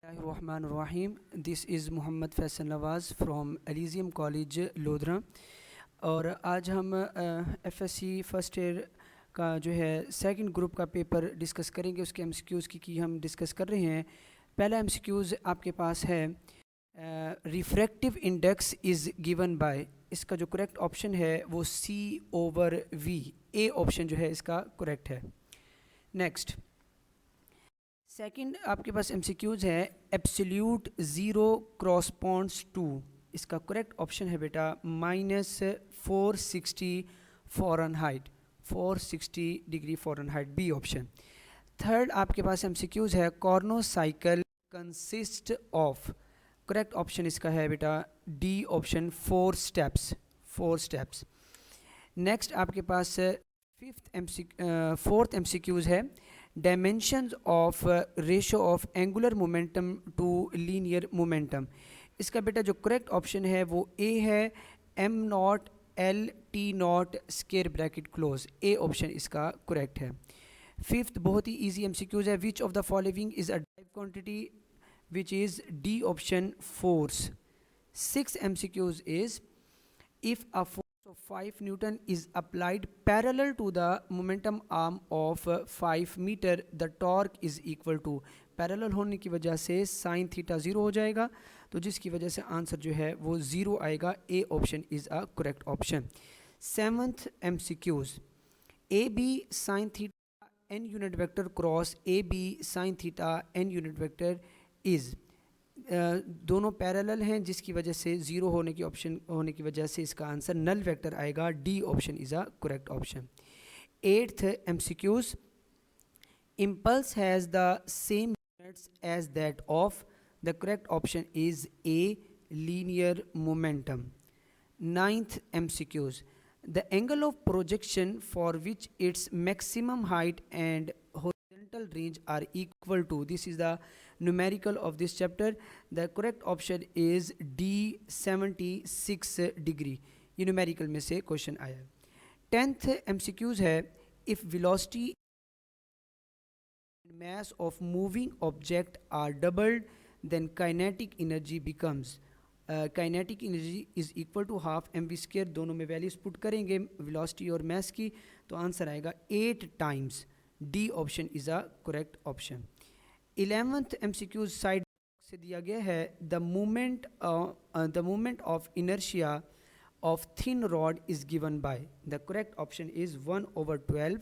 Rahim. This is Muhammad Faisal Nawaz from Elysium College lodhra. और आज हम FSC फर्स्ट ईयर का जो है सेकंड ग्रुप का पेपर डिस्कस करेंगे। उसके MCQs की हम डिस्कस कर रहे हैं। पहला MCQs आपके पास है refractive index is given by, इसका जो करेक्ट ऑप्शन है वो C/V, ए ऑप्शन जो है इसका करेक्ट है। नेक्स्ट सेकंड आपके पास MCQs है एब्सोल्यूट ज़ीरो क्रॉसपॉन्ड्स टू, इसका करेक्ट ऑप्शन है बेटा -460 Fahrenheit, 460 degree Fahrenheit, B option. Third आपके पास MCQs है Carnot cycle consist of, correct option इसका है बेटा डी ऑप्शन, 4 स्टेप्स। नेक्स्ट आपके पास फोर्थ MCQs है dimensions of ratio of angular momentum to linear momentum, इसका बेटा जो करेक्ट ऑप्शन है वो ए है m0L/T0 square bracket close, A option इसका करेक्ट है। फिफ्थ बहुत ही इजी MCQs है which of the following is a drive quantity, which is D option force. Six MCQs is if a force of 5 Newton is applied parallel to the momentum arm of 5 meter, the torque is equal to, parallel होने की वजह से sin theta 0 हो जाएगा, तो जिसकी वजह से आंसर जो है वो 0 आएगा, A option is a correct option. Seventh MCQs AB sin theta n unit vector cross AB sin theta n unit vector is, दोनों पैरेलल हैं जिसकी वजह से 0 होने की वजह से इसका आंसर नल वेक्टर आएगा, D option is a correct option. Eighth MCQs impulse has the same units as that of, the correct option is A linear momentum। Ninth MCQs the angle of projection for which its maximum height and horizontal range are equal to, this is the numerical of this chapter, the correct option is D 76 degree, ये numerical में से question आया। 10th MCQs है if velocity and mass of moving object are doubled then kinetic energy becomes, kinetic energy is equal to half mv², दोनों में values put करेंगे velocity और mass की, तो आंसर आएगा 8 times, D option is a correct option. 11th MCQs side से दिया गया है the moment of inertia of thin rod is given by, the correct option is 1/12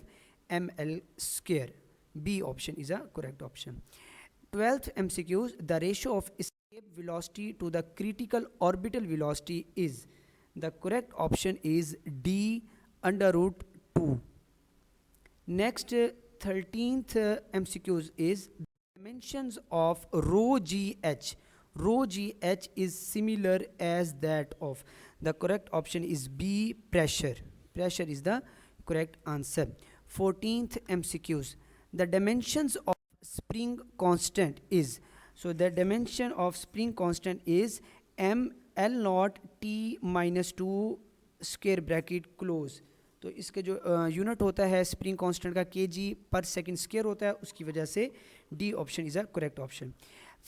ml², B option is a correct option. 12th MCQs the ratio of escape velocity to the critical orbital velocity is, the correct option is D √2। next 13th MCQs is dimensions of rho gh, rho gh is similar as that of, the correct option is B pressure, pressure is the correct answer। 14th MCQs the dimensions of spring constant is, so the dimension of spring constant is mL0T-2 square bracket close, तो इसके जो unit होता है spring constant का kg/s² होता है, उसकी वजह से D option is a correct option.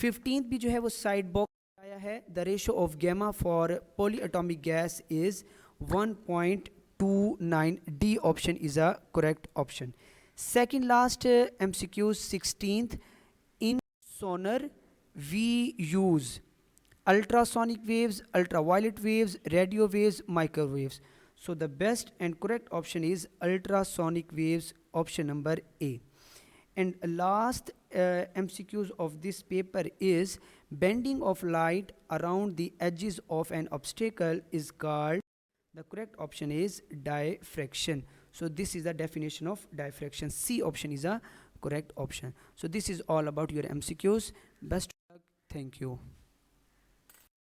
15th भी जो है वो साइड बॉक्स आया है the ratio of gamma for poly atomic gas is 1.29, D option is a correct option. Second last MCQs 16th in sonar we use ultrasonic waves, ultraviolet waves, radio waves, microwaves, so the best and correct option is ultrasonic waves, option number A। and last MCQs of this paper is bending of light around the edges of an obstacle is called, the correct option is diffraction, so this is the definition of diffraction, C option is a correct option। so this is all about your MCQs, best of luck, thank you।